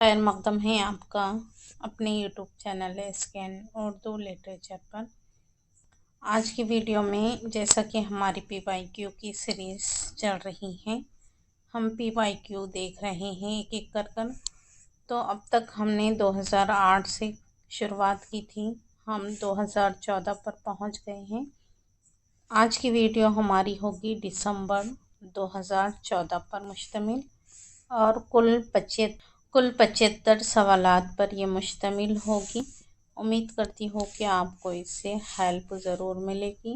خیر مقدم ہے آپ کا اپنے YouTube channel scan Urdu literature پر۔ آج کی ویڈیو میں جیسا کہ ہماری پی وائی کیو کی سیریز چل رہی ہے، ہم پی وائی کیو دیکھ رہے ہیں ایک ایک کر۔ تو اب تک ہم نے 2008 سے شروعات کی تھی، ہم 2014 پر پہنچ گئے ہیں۔ آج کی ویڈیو ہماری ہوگی دسمبر 2014 پر مشتمل اور کل 75 سوالات پر یہ مشتمل ہوگی۔ امید کرتی ہوں کہ آپ کو اس سے ہیلپ ضرور ملے گی۔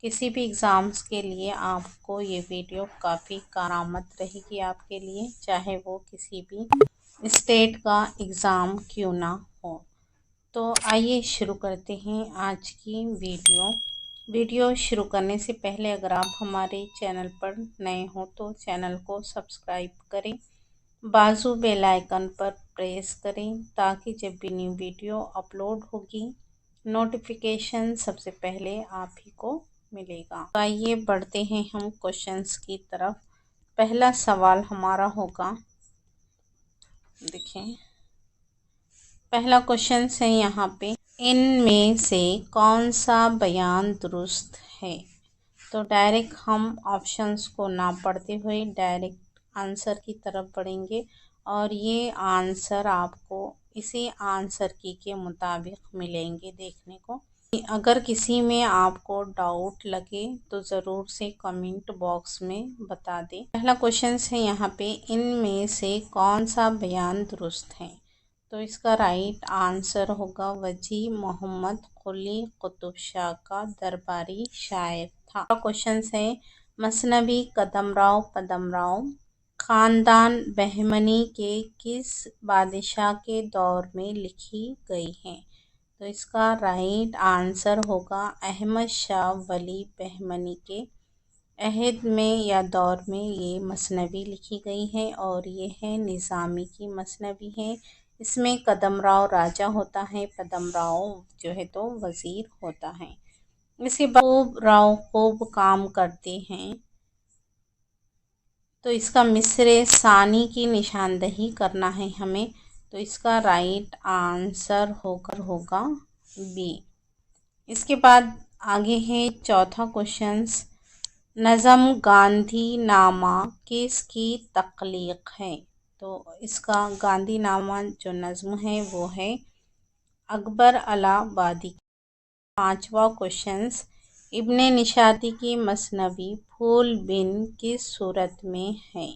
کسی بھی ایگزامز کے لیے آپ کو یہ ویڈیو کافی کارآمد رہے گی آپ کے لیے، چاہے وہ کسی بھی اسٹیٹ کا ایگزام کیوں نہ ہو۔ تو آئیے شروع کرتے ہیں آج کی ویڈیو شروع کرنے سے پہلے اگر آپ ہمارے چینل پر نئے ہوں تو چینل کو سبسکرائب کریں، بازو بیل آئیکن پر پریس کریں تاکہ جب بھی نیو ویڈیو اپلوڈ ہوگی نوٹیفیکیشن سب سے پہلے آپ ہی کو ملے گا۔ آئیے بڑھتے ہیں ہم کوشچنز کی طرف۔ پہلا سوال ہمارا ہوگا، دیکھیں پہلا کوشچن ہے یہاں پہ، ان میں سے کون سا بیان درست ہے؟ تو ڈائریکٹ ہم آپشنز کو نہ پڑھتے ہوئے ڈائریکٹ آنسر کی طرف بڑھیں گے، اور یہ آنسر آپ کو اسی آنسر کی کے مطابق ملیں گے دیکھنے کو۔ اگر کسی میں آپ کو ڈاؤٹ لگے تو ضرور سے کمنٹ باکس میں بتا دیں۔ پہلا کوشچن ہے یہاں پہ، ان میں سے کون سا بیان درست ہے؟ تو اس کا رائٹ آنسر ہوگا وجی محمد قلی قطب شاہ کا درباری شاعر تھا۔ کوشچن ہے، مثنوی پدم راؤ خاندان بہمنی کے کس بادشاہ کے دور میں لکھی گئی ہے؟ تو اس کا رائٹ آنسر ہوگا احمد شاہ ولی بہمنی کے عہد میں یا دور میں یہ مثنوی لکھی گئی ہے، اور یہ ہے نظامی کی مثنوی ہے۔ اس میں قدم راؤ راجا ہوتا ہے، پدم راؤ جو ہے تو وزیر ہوتا ہے۔ اس کے بعد راؤ خوب کام کرتے ہیں، تو اس کا مصر ثانی کی نشاندہی کرنا ہے ہمیں، تو اس کا رائٹ آنسر ہوگا بی۔ اس کے بعد آگے ہے چوتھا کوشچن، نظم گاندھی نامہ کس کی تخلیق ہے؟ تو اس کا گاندھی نامہ جو نظم ہے وہ ہے اکبر الہ آبادی۔ پانچواں کوشچن، ابن نشاطی کی مثنوی پھول بن کس صورت میں ہے؟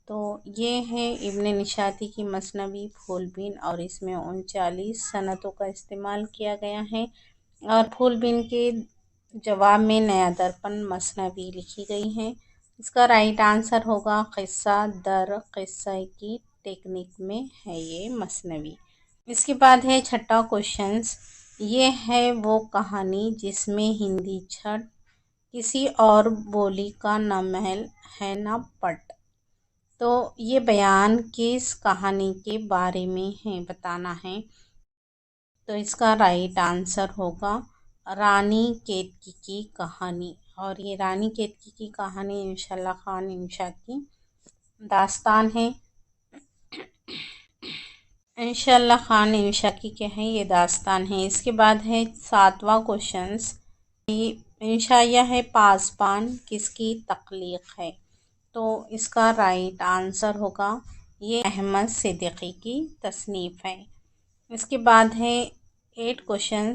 تو یہ ہے ابن نشاطی کی مثنوی پھول بن، اور اس میں 39 سنتوں کا استعمال کیا گیا ہے، اور پھول بن کے جواب میں نیا درپن مثنوی لکھی گئی ہے۔ اس کا رائٹ آنسر ہوگا قصہ در قصہ کی ٹیکنیک میں ہے یہ مثنوی۔ اس کے بعد ہے چھٹا کوشچن، یہ ہے وہ کہانی جس میں ہندی چھٹ کسی اور بولی کا نہ محل ہے نہ پٹ۔ تو یہ بیان کس کہانی کے بارے میں ہے بتانا ہے، تو اس کا رائٹ آنسر ہوگا رانی کیتکی کی کہانی، اور یہ رانی کیتکی کی کہانی انشاءاللہ خان انشا کی داستان ہے۔ انشاءاللہ خان انشا کی کیا ہے یہ داستان ہے۔ اس کے بعد ہے ساتواں کوشچن، انشائیہ ہے پاسبان کس کی تخلیق ہے؟ تو اس کا رائٹ آنسر ہوگا یہ احمد صدیقی کی تصنیف ہے۔ اس کے بعد ہے 8 کوشچن،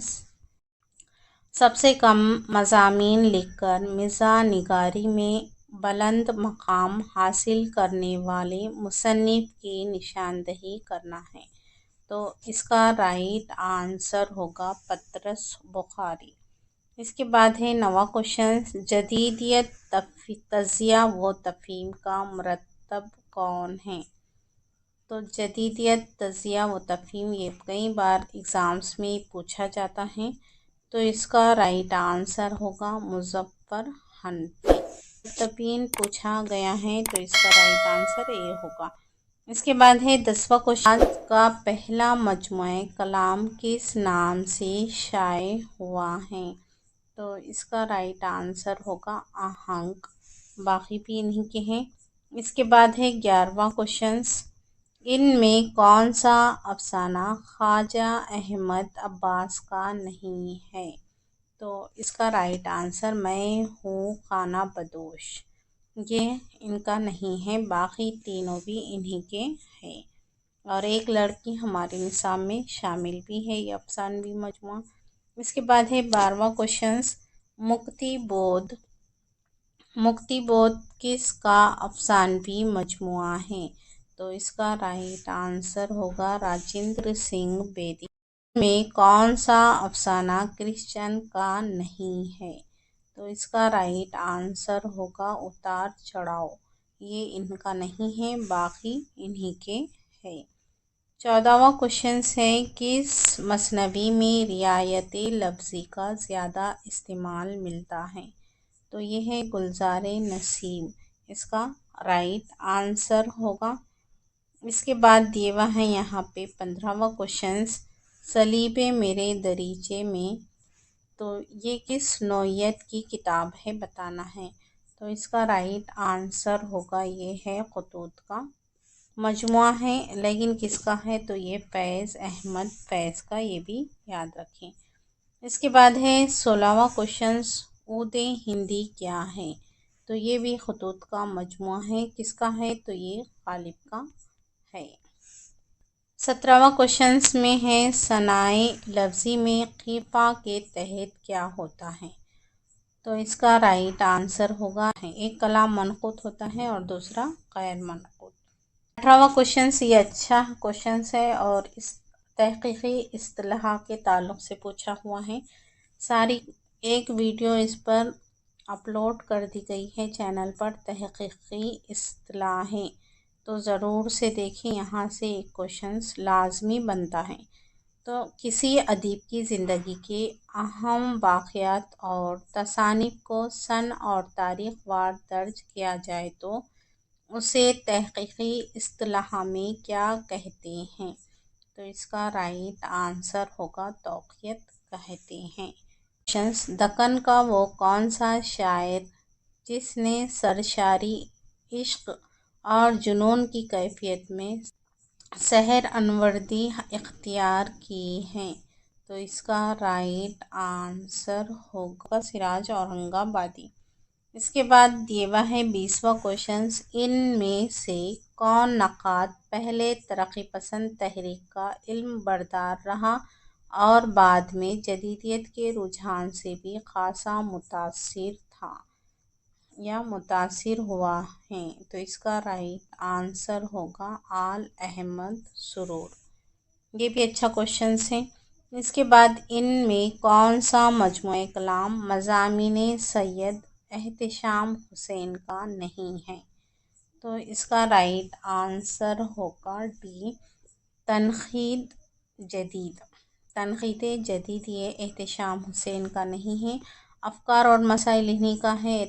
سب سے کم مضامین لکھ کر مزاح نگاری میں بلند مقام حاصل کرنے والے مصنف کی نشاندہی کرنا ہے، تو اس کا رائٹ آنسر ہوگا پطرس بخاری۔ اس کے بعد ہے 9واں کوشچن، جدیدیت تجزیہ و تفہیم کا مرتب کون ہے؟ تو جدیدیت تجزیہ و تفہیم یہ کئی بار ایگزامز میں پوچھا جاتا ہے، تو اس کا رائٹ آنسر ہوگا مظفر حنفی۔ مرتبین پوچھا گیا ہے تو اس کا رائٹ آنسر اے ہوگا۔ اس کے بعد ہے 10واں کوشچن، آج کا پہلا مجموعہ کلام کس نام سے شائع ہوا ہے؟ تو اس کا رائٹ آنسر ہوگا آہنگ، باقی بھی انہی کے ہیں۔ اس کے بعد ہے 11واں کوشچن، ان میں کون سا افسانہ خواجہ احمد عباس کا نہیں ہے؟ تو اس کا رائٹ آنسر میں ہوں خانہ بدوش، یہ ان کا نہیں ہے، باقی تینوں بھی انہی کے ہیں۔ اور ایک لڑکی ہمارے نصاب میں شامل بھی ہے یہ افسانوی مجموعہ۔ اس کے بعد ہے 12واں کوشچنس، مکتی بودھ کس کا افسانوی مجموعہ ہے؟ تو اس کا رائٹ آنسر ہوگا راجندر سنگھ بیدی۔ میں کون سا افسانہ کرشن کا نہیں ہے؟ تو اس کا رائٹ آنسر ہوگا اتار چڑھاؤ، یہ ان کا نہیں ہے، باقی انہی کے ہے۔ 14واں کوشچن ہے، کس مثنوی میں رعایت لفظی کا زیادہ استعمال ملتا ہے؟ تو یہ ہے گلزار نسیم، اس کا رائٹ آنسر ہوگا۔ اس کے بعد دیے ہوا ہے یہاں پہ 15واں کوشچن، صلیب میرے دریچے میں، تو یہ کس نوعیت کی کتاب ہے بتانا ہے۔ تو اس کا رائٹ آنسر ہوگا، یہ ہے خطوط کا مجموعہ ہے، لیکن کس کا ہے؟ تو یہ فیض احمد فیض کا، یہ بھی یاد رکھیں۔ اس کے بعد ہے 16واں کوشچن، عود ہندی کیا ہے؟ تو یہ بھی خطوط کا مجموعہ ہے، کس کا ہے؟ تو یہ غالب کا ہے۔ 17واں کوشچن میں ہے، صنائع لفظی میں قیفہ کے تحت کیا ہوتا ہے؟ تو اس کا رائٹ آنسر ہوگا، ایک کلام منقوط ہوتا ہے اور دوسرا غیر منقوط۔ 18واں کوشچن، یہ اچھا کوشچن ہے اور اس تحقیقی اصطلاح کے تعلق سے پوچھا ہوا ہے۔ ساری ایک ویڈیو اس پر اپلوڈ کر دی گئی ہے چینل پر، تحقیقی اصطلاحیں، تو ضرور سے دیکھیں، یہاں سے ایک کوشچن لازمی بنتا ہے۔ تو کسی ادیب کی زندگی کے اہم واقعات اور تصانیف کو سن اور تاریخ وار درج کیا جائے تو اسے تحقیقی اصطلاح میں کیا کہتے ہیں؟ تو اس کا رائٹ آنسر ہوگا توقیعت کہتے ہیں۔ دکن کا وہ کون سا شاعر جس نے سرشاری عشق اور جنون کی کیفیت میں سحر انوردی اختیار کی ہے؟ تو اس کا رائٹ آنسر ہوگا سراج اورنگ آبادی۔ اس کے بعد دیے ہوا ہے 20واں کوشچن، ان میں سے کون نقاد پہلے ترقی پسند تحریک کا علم بردار رہا اور بعد میں جدیدیت کے رجحان سے بھی خاصا متاثر تھا یا متاثر ہوا ہے؟ تو اس کا رائٹ آنسر ہوگا آل احمد سرور، یہ بھی اچھا کوشچن ہے۔ اس کے بعد ان میں کون سا مجموعہ کلام مضامین سید احتشام حسین کا نہیں ہے؟ تو اس کا رائٹ آنسر ہوگا ڈی، تنقید جدید، یہ احتشام حسین کا نہیں ہے۔ افکار اور مسائل انہی کا ہے،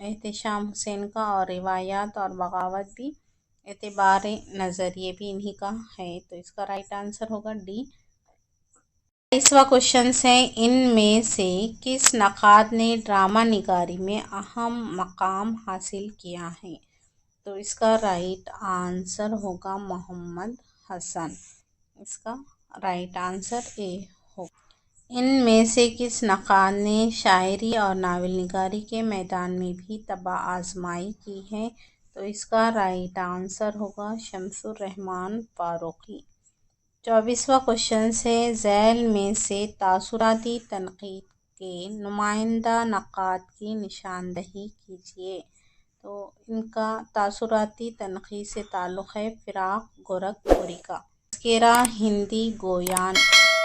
احتشام حسین کا، اور روایات اور بغاوت بھی اعتبار نظر، یہ بھی انہی کا ہے، تو اس کا رائٹ آنسر ہوگا ڈی۔ 22واں کوشچن ہے، ان میں سے کس نقاد نے ڈرامہ نگاری میں اہم مقام حاصل کیا ہے؟ تو اس کا رائٹ آنسر ہوگا محمد حسن، اس کا رائٹ آنسر اے ہوگا۔ ان میں سے کس نقاد نے شاعری اور ناول نگاری کے میدان میں بھی طبع آزمائی کی ہے؟ تو اس کا رائٹ آنسر ہوگا شمس الرحمن فاروقی۔ 24واں کوشچن ہے، ذیل میں سے تاثراتی تنقید کے نمائندہ نقاد کی نشاندہی کیجیے۔ تو ان کا تاثراتی تنقید سے تعلق ہے فراق گورکھ پوری کا۔ تذکرہ ہندی گویان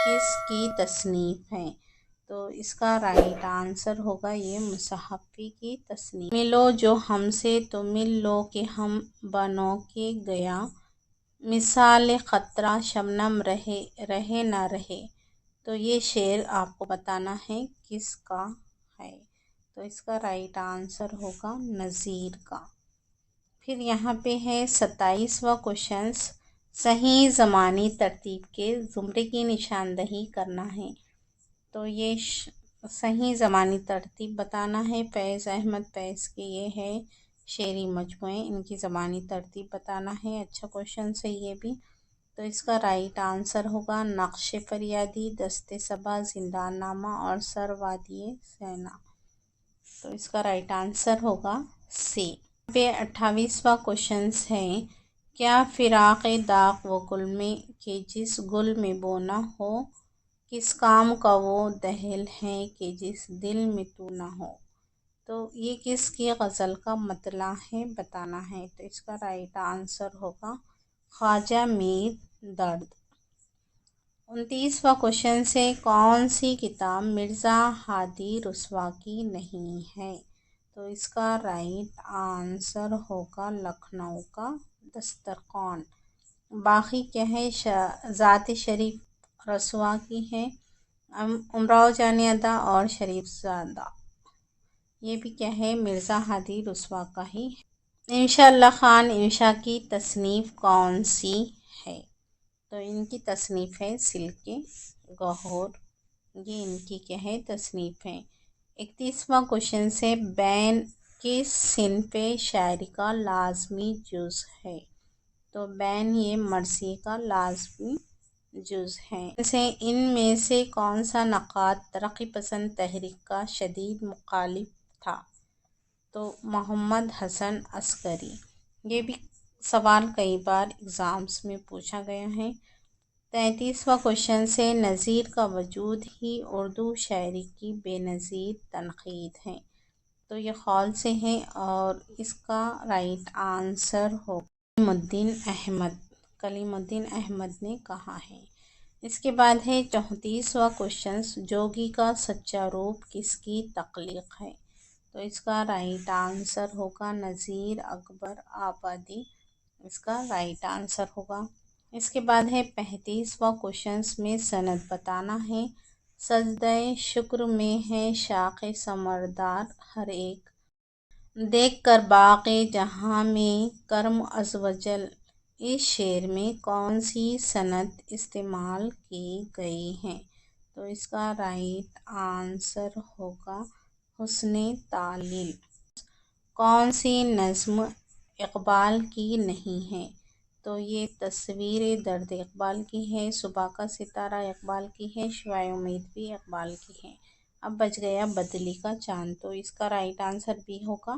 کس کی تصنیف ہے؟ تو اس کا رائٹ آنسر ہوگا، یہ مصحفی کی تصنیف۔ ملو جو ہم سے تو مل لو کہ ہم بنو کے گیا، مثال خطرہ شبنم رہے نہ رہے، تو یہ شعر آپ کو بتانا ہے کس کا ہے؟ تو اس کا رائٹ آنسر ہوگا نظیر کا۔ پھر یہاں پہ ہے 27واں کوشچن، صحیح زمانی ترتیب کے زمرے کی نشاندہی کرنا ہے۔ تو یہ صحیح زمانی ترتیب بتانا ہے، فیض احمد فیض کی یہ ہے شعری مجموعے، ان کی زبانی ترتیب بتانا ہے۔ اچھا کوشچن ہے یہ بھی۔ تو اس کا رائٹ آنسر ہوگا نقش فریادی، دست صبا، زندان نامہ اور سر وادی سینا۔ تو اس کا رائٹ آنسر ہوگا سی۔ 28واں کوشچن ہے، کیا فراق داغ و گل میں کہ جس گل میں بونا ہو، کس کام کا وہ دہل ہے کہ جس دل میں تو نہ ہو۔ تو یہ کس کی غزل کا مطلع ہے بتانا ہے۔ تو اس کا رائٹ آنسر ہوگا خواجہ میر درد۔ 29واں کوشچن ہے، کون سی کتاب مرزا ہادی رسوا کی نہیں ہے۔ تو اس کا رائٹ آنسر ہوگا لکھنؤ کا دسترخوان۔ باقی کیا ہے، ذات شریف رسوا کی ہے، امراؤ جان ادا اور شریف زادہ، یہ بھی کیا ہے، مرزا ہادی رسوا کا ہی ہے۔ انشاء اللہ خان انشا کی تصنیف کون سی ہے۔ تو ان کی تصنیف ہے سلک گہور، یہ ان کی کیا ہے، تصنیف ہے۔ 31واں کوشچن سے، بین کس صنف شاعری کا لازمی جز ہے۔ تو بین یہ مرثیے کا لازمی جز ہے۔ ان میں سے کون سا نقاد ترقی پسند تحریک کا شدید مخالف تھا۔ تو محمد حسن عسکری، یہ بھی سوال کئی بار ایگزامس میں پوچھا گیا ہے۔ 33واں کوشچن سے، نظیر کا وجود ہی اردو شاعری کی بے نظیر تنقید ہے۔ تو یہ خول سے ہے اور اس کا رائٹ آنسر ہو کلیم الدین احمد نے کہا ہے۔ اس کے بعد ہے 34واں کوشچن، جوگی کا سچا روپ کس کی تخلیق ہے۔ تو اس کا رائٹ آنسر ہوگا نذیر اکبر آبادی، اس کا رائٹ آنسر ہوگا۔ اس کے بعد ہے 35واں کوشچن میں سند بتانا ہے۔ سجدہ شکر میں ہے شاخ ثمردار ہر ایک، دیکھ کر باغ جہاں میں کرم عزوجل، اس شعر میں کون سی سند استعمال کی گئی ہے۔ تو اس کا رائٹ آنسر ہوگا حسن تعلیل۔ کون سی نظم اقبال کی نہیں ہے۔ تو یہ تصویر درد اقبال کی ہے، صبح کا ستارہ اقبال کی ہے، شعاع امید بھی اقبال کی ہے۔ اب بچ گیا بدلی کا چاند، تو اس کا رائٹ آنسر بھی ہوگا،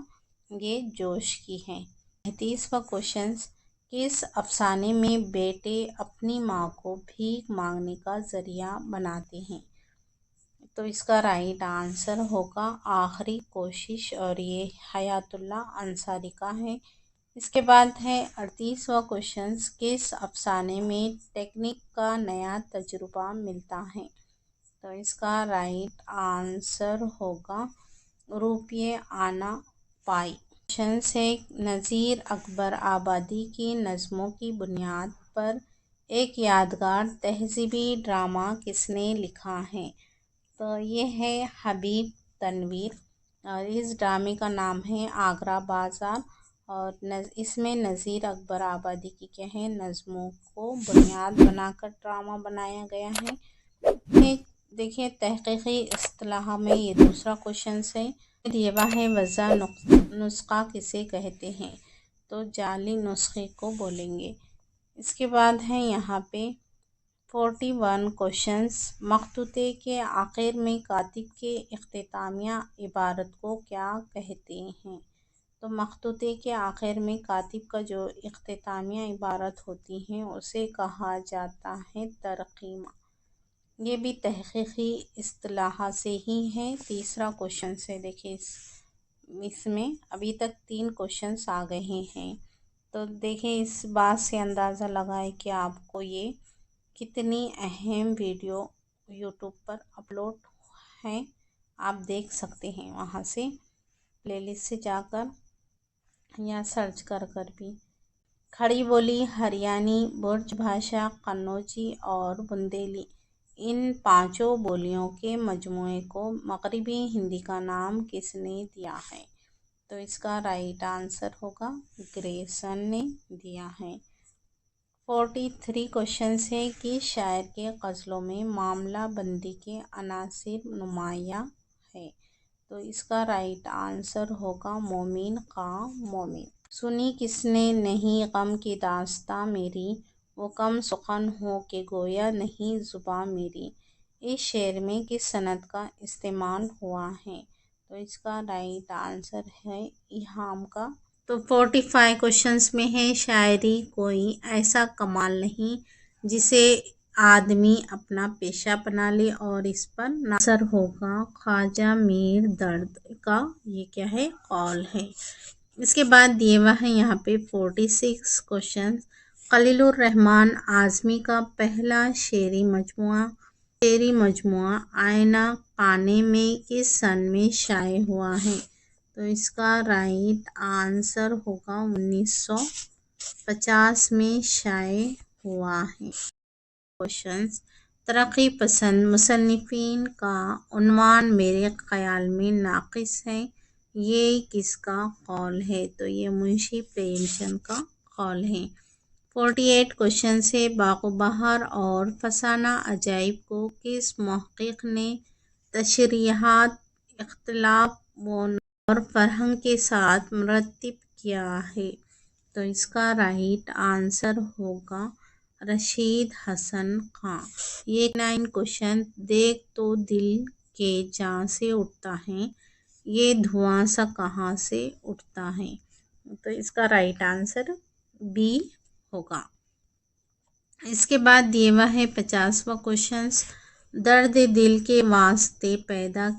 یہ جوش کی ہے۔ 35واں کوشچن، کس افسانے میں بیٹے اپنی ماں کو بھیک مانگنے کا ذریعہ بناتے ہیں۔ تو اس کا رائٹ آنسر ہوگا آخری کوشش، اور یہ حیات اللہ انصاری کا ہے۔ اس کے بعد ہے 38واں کوشچن، کس افسانے میں ٹیکنیک کا نیا تجربہ ملتا ہے۔ تو اس کا رائٹ آنسر ہوگا روپیے آنا پائی۔ کوشچن ہے، نذیر اکبر آبادی کی نظموں کی بنیاد پر ایک یادگار تہذیبی ڈرامہ کس نے لکھا ہے۔ تو یہ ہے حبیب تنویر، اور اس ڈرامے کا نام ہے آگرہ بازار، اور اس میں نذیر اکبر آبادی کی کیا ہے، نظموں کو بنیاد بنا کر ڈرامہ بنایا گیا ہے۔ دیکھیے تحقیقی اصطلاح میں یہ دوسرا کوشچن ہے، یہ ہے وضع نسخہ کسے کہتے ہیں۔ تو جعلی نسخے کو بولیں گے۔ اس کے بعد ہے یہاں پہ 41 کوشچنز، مخطوطے کے آخر میں کاتب کے اختتامیہ عبارت کو کیا کہتے ہیں۔ تو مخطوطے کے آخر میں کاتب کا جو اختتامیہ عبارت ہوتی ہے اسے کہا جاتا ہے ترقیمہ، یہ بھی تحقیقی اصطلاح سے ہی ہے۔ تیسرا کوشچن سے دیکھیں، اس میں ابھی تک 3 کوشچنز آ گئے ہیں، تو دیکھیں اس بات سے اندازہ لگائیں کہ آپ کو یہ کتنی اہم ویڈیو یوٹیوب پر اپلوڈ ہیں، آپ دیکھ سکتے ہیں وہاں سے پلے لسٹ سے جا کر یا سرچ کر بھی۔ کھڑی بولی، ہریانوی، برج بھاشا، قنوجی اور بندیلی، ان 5 بولیوں کے مجموعے کو مغربی ہندی کا نام کس نے دیا ہے۔ تو اس کا رائٹ آنسر ہوگا گریسن نے دیا ہے۔ 43 کوشچن ہے، کس شاعر کے غزلوں میں معاملہ بندی کے عناصر نمایاں ہے۔ تو اس کا رائٹ آنسر ہوگا مومن کا مومن۔ سنی کس نے نہیں غم کی داستاں میری، وہ کم سخن ہو کہ گویا نہیں زباں میری۔ اس شعر میں کس صنعت کا استعمال ہوا ہے؟ تو اس کا رائٹ آنسر ہے ایہام کا۔ تو 45 کوشچنس میں ہے شاعری کوئی ایسا کمال نہیں جسے آدمی اپنا پیشہ بنا لے اور اس پر ناصر ہوگا خواجہ میر درد کا یہ کیا ہے قول ہے۔ اس کے بعد دیے ہوا ہے یہاں پہ 46 کوشچن۔ خلیل الرحمن اعظمی کا پہلا شعری مجموعہ آئینہ خانے میں کس سن میں شائع ہوا ہے؟ تو اس کا رائٹ آنسر ہوگا 1950 میں شائع ہوا ہے۔ کوشچنز ترقی پسند مصنفین کا عنوان میرے خیال میں ناقص ہے، یہ کس کا قول ہے؟ تو یہ منشی پریم چند کا قول ہے۔ 48 کوشچن سے باغ و بہار اور فسانہ عجائب کو کس محقق نے تشریحات، اختلاف اور فرہنگ کے ساتھ مرتب کیا ہے؟ تو اس کا رائٹ آنسر ہوگا رشید حسن خان۔ یہ 9 کوشچن دیکھ تو دل کے جاں سے اٹھتا ہے، یہ دھواں سا کہاں سے اٹھتا ہے؟ تو اس کا رائٹ آنسر بی ہوگا۔ اس کے بعد دیے ہوا ہے 50واں کوشچن۔ درد دل کے واسطے پیدا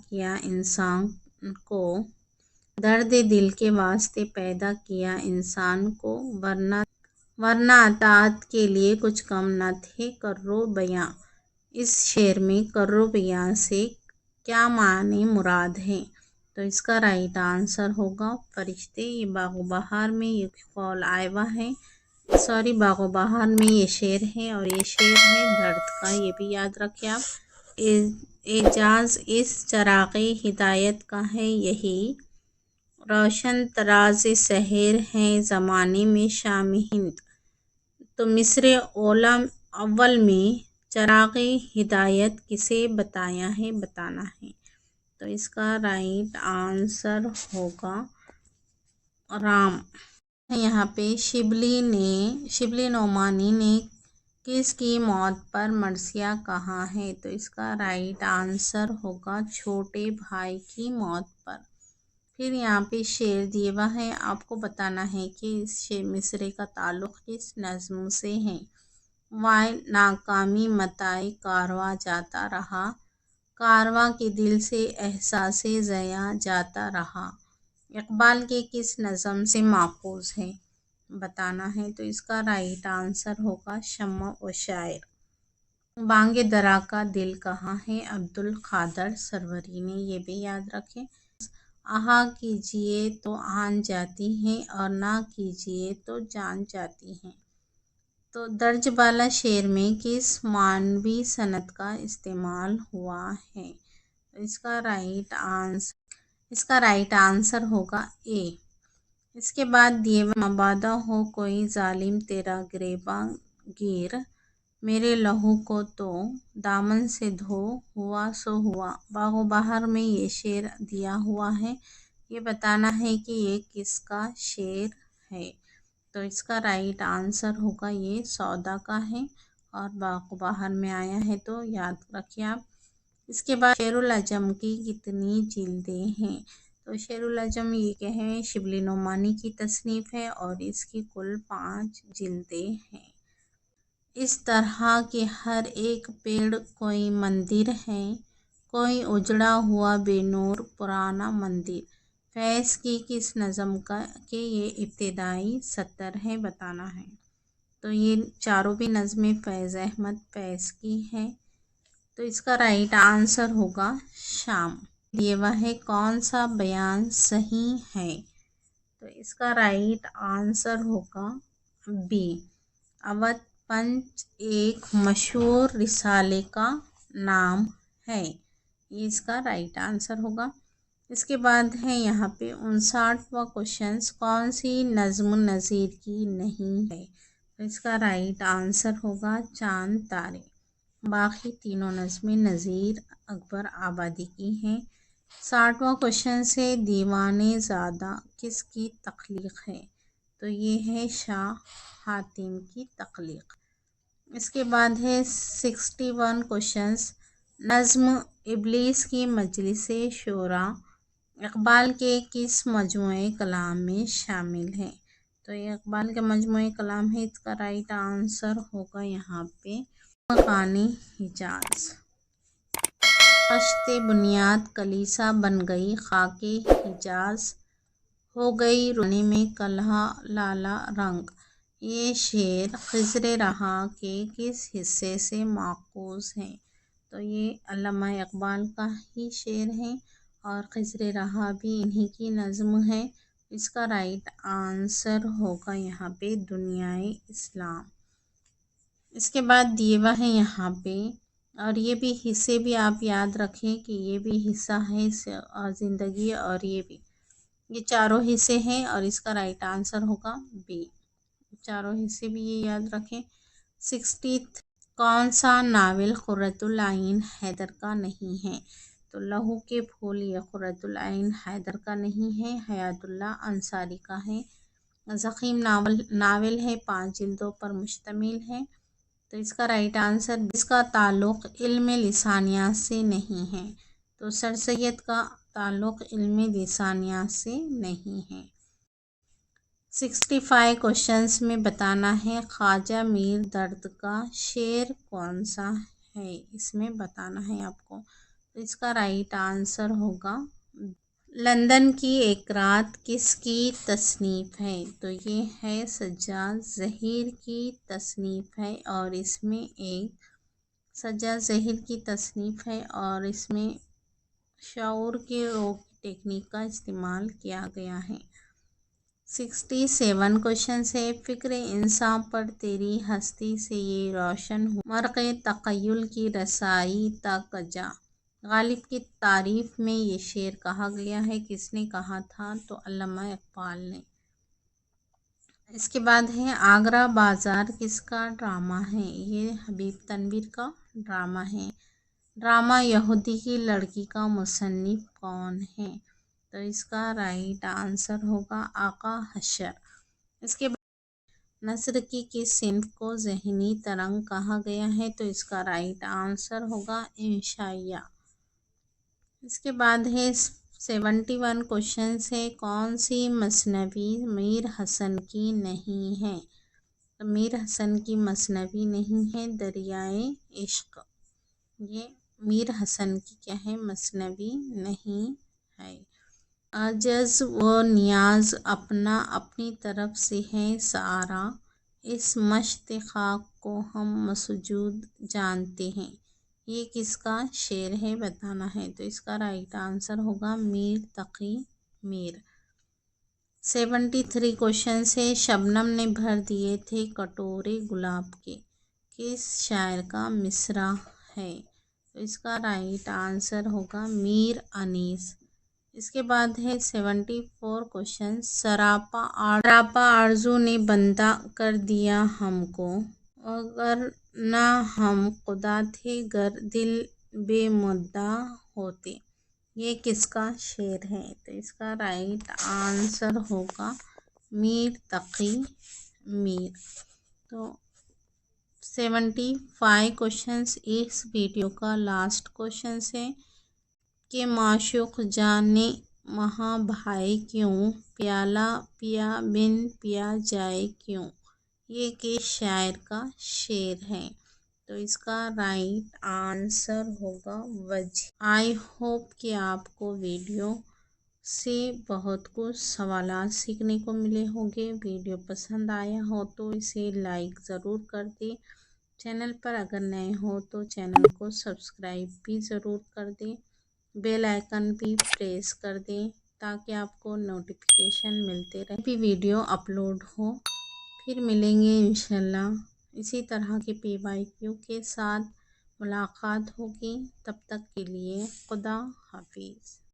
کیا انسان کو ورنہ اطاعت کے لیے کچھ کم نہ تھے کرو بیاں۔ اس شعر میں کرو بیاں سے کیا معنی مراد ہے؟ تو اس کا رائٹ آنسر ہوگا فرشتے۔ یہ باغ و بہار میں یہ قول آیا ہوا ہے، باغ و بہار میں یہ شعر ہے اور یہ شعر ہے درد کا، یہ بھی یاد رکھیں آپ۔ اعجاز اس چراغ ہدایت کا ہے یہی، روشن طراز سحر ہے زمانے میں شام ہند۔ تو مصر اول میں چراغ ہدایت کسے بتایا ہے بتانا ہے۔ تو اس کا رائٹ آنسر ہوگا رام۔ یہاں پہ شبلی نعمانی نے کس کی موت پر مرثیہ کہا ہے؟ تو اس کا رائٹ آنسر ہوگا چھوٹے بھائی کی موت پر۔ پھر یہاں پہ شعر دیے ہوا ہے، آپ کو بتانا ہے کہ اس مصرعے کا تعلق کس نظم سے ہے۔ وائے ناکامی متائے کارواں جاتا رہا، کارواں کے دل سے احساس ضیاء جاتا رہا، اقبال کے کس نظم سے ماخوذ ہے بتانا ہے۔ تو اس کا رائٹ آنسر ہوگا شمع و شاعر۔ بانگ درا کا دل کہاں ہے؟ عبدالقادر سروری نے، یہ بھی یاد رکھیں۔ آہا کیجئے تو آن جاتی ہے اور نہ کیجئے تو جان جاتی ہے۔ تو درج بالا شعر میں کس معنوی صنعت کا استعمال ہوا ہے؟ تو اس کا رائٹ آنسر ہوگا اے۔ اس کے بعد دیے مبادا ہو کوئی ظالم تیرا گریباں گیر، میرے لہو کو تو دامن سے دھو، ہوا سو ہوا۔ باغ و بہار میں یہ شعر دیا ہوا ہے، یہ بتانا ہے کہ یہ کس کا شعر ہے۔ تو اس کا رائٹ آنسر ہوگا یہ سودا کا ہے اور باغ و بہار میں آیا ہے، تو یاد رکھیں آپ۔ اس کے بعد شعر العجم کی کتنی جلدیں ہیں؟ تو شعر العجم یہ کہ ہے شبلی نعمانی کی تصنیف ہے اور اس کی کل 5 جلدیں ہیں۔ اس طرح کہ ہر ایک پیڑ کوئی مندر ہے، کوئی اجڑا ہوا بے نور پرانا مندر۔ فیض کی کس نظم کے یہ ابتدائی سطر ہے بتانا ہے۔ تو یہ چاروں بھی نظمیں فیض احمد فیض کی ہے۔ تو اس کا رائٹ آنسر ہوگا شام۔ یہ وہ ہے کون سا بیان صحیح ہے؟ تو اس کا رائٹ آنسر ہوگا بی، اودھ پنچ ایک مشہور رسالے کا نام ہے، یہ اس کا رائٹ آنسر ہوگا۔ اس کے بعد ہے یہاں پہ 59واں کوشچن، کون سی نظم نظیر کی نہیں ہے؟ تو اس کا رائٹ آنسر ہوگا چاند تارے۔ باقی تینوں نظمیں نظیر اکبر آبادی کی ہیں۔ 60واں کوشچن ہے دیوان زادہ کس کی تخلیق ہے؟ تو یہ ہے شاہ حاتم کی تخلیق۔ اس کے بعد ہے 61 کوشچنس، نظم ابلیس کی مجلس شورا اقبال کے کس مجموعہ کلام میں شامل ہے؟ تو یہ اقبال کا مجموعہ کلام ہے، اس کا رائٹ آنسر ہوگا یہاں پہ خاقان حجاز۔ خشت بنیاد کلیسا بن گئی خاک حجاز، ہو گئی رونے میں کلہا لالا رنگ۔ یہ شعر خضر رہا کے کس حصے سے ماخوذ ہے؟ تو یہ علامہ اقبال کا ہی شعر ہے اور خضر رہا بھی انہی کی نظم ہے۔ اس کا رائٹ آنسر ہوگا یہاں پہ دنیائے اسلام۔ اس کے بعد دیوا ہے یہاں پہ، اور یہ بھی حصے بھی آپ یاد رکھیں کہ یہ بھی حصہ ہے زندگی، اور یہ چاروں حصے ہیں اور اس کا رائٹ آنسر ہوگا بی، چاروں حصے بھی یہ یاد رکھیں۔ 60 کون سا ناول قرۃ العین حیدر کا نہیں ہے؟ تو لہو کے پھول یہ قرۃ العین حیدر کا نہیں ہے، حیات اللہ انصاری کا ہے۔ زخیم ناول ہے، 5 جلدوں پر مشتمل ہے، تو اس کا رائٹ آنسر اس کا تعلق علم لسانیات سے نہیں ہے، تو سر سید کا تعلق علم لسانیات سے نہیں ہے۔ 65 کوشچنس میں بتانا ہے خواجہ میر درد کا شعر کون سا ہے، اس میں بتانا ہے آپ کو، تو اس کا رائٹ آنسر ہوگا لندن کی ایک رات کس کی تصنیف ہے؟ تو یہ ہے سجاد ظہیر کی تصنیف ہے، اور اس میں سجاد ظہیر کی تصنیف ہے اور اس میں شعور کے روک ٹیکنیک کا استعمال کیا گیا ہے۔ 67 کوشچن ہے فکر انسان پر تیری ہستی سے یہ روشن ہو، مرغ تخیل کی رسائی تک جا۔ غالب کی تعریف میں یہ شعر کہا گیا ہے، کس نے کہا تھا؟ تو علامہ اقبال نے۔ اس کے بعد ہے آگرہ بازار کس کا ڈرامہ ہے؟ یہ حبیب تنویر کا ڈرامہ ہے۔ ڈرامہ یہودی کی لڑکی کا مصنف کون ہے؟ تو اس کا رائٹ آنسر ہوگا آقا حشر۔ اس کے بعد نثر کی کس صنف کو ذہنی ترنگ کہا گیا ہے؟ تو اس کا رائٹ آنسر ہوگا انشائیہ۔ اس کے بعد ہے 71 کوشچن ہے کون سی مثنوی میر حسن کی نہیں ہے؟ تو میر حسن کی مثنوی نہیں ہے دریائے عشق، یہ میر حسن کی کیا ہے؟ مثنوی نہیں ہے۔ عجز و نیاز اپنا اپنی طرف سے ہے سارا، اس مشت خاک کو ہم مسجود جانتے ہیں، یہ کس کا شعر ہے بتانا ہے، تو اس کا رائٹ آنسر ہوگا میر تقی میر۔ 73 کوشچن ہے شبنم نے بھر دیے تھے کٹورے گلاب کے، کس شاعر کا مصرع ہے؟ تو اس کا رائٹ آنسر ہوگا میر انیس۔ اس کے بعد ہے 74 کوشچن سراپا آرزو نے بندہ کر دیا ہم کو، اگر نہ ہم خدا تھے گر دل بے مدعا ہوتے، یہ کس کا شعر ہے؟ تو اس کا رائٹ آنسر ہوگا میر تقی میر۔ تو 75 کوشچنس اس ویڈیو کا لاسٹ کوشچن ہے کہ معشوق جانے مہاں بھائے کیوں، پیالہ پیا بن پیا جائے کیوں، یہ کس شاعر کا شعر ہے؟ تو اس کا رائٹ آنسر ہوگا وجدی۔ آئی ہوپ کہ آپ کو ویڈیو سے بہت کچھ سوالات سیکھنے کو ملے ہوں گے۔ ویڈیو پسند آیا ہو تو اسے لائک ضرور کر دیں، چینل پر اگر نئے ہو تو چینل کو سبسکرائب بھی ضرور کر دیں، بیل آئیکن بھی پریس کر دیں تاکہ آپ کو نوٹیفیکیشن ملتے رہے بھی ویڈیو اپلوڈ ہو۔ پھر ملیں گے انشاءاللہ اسی طرح کے PYQ کے ساتھ ملاقات ہوگی، تب تک کے لیے خدا حافظ۔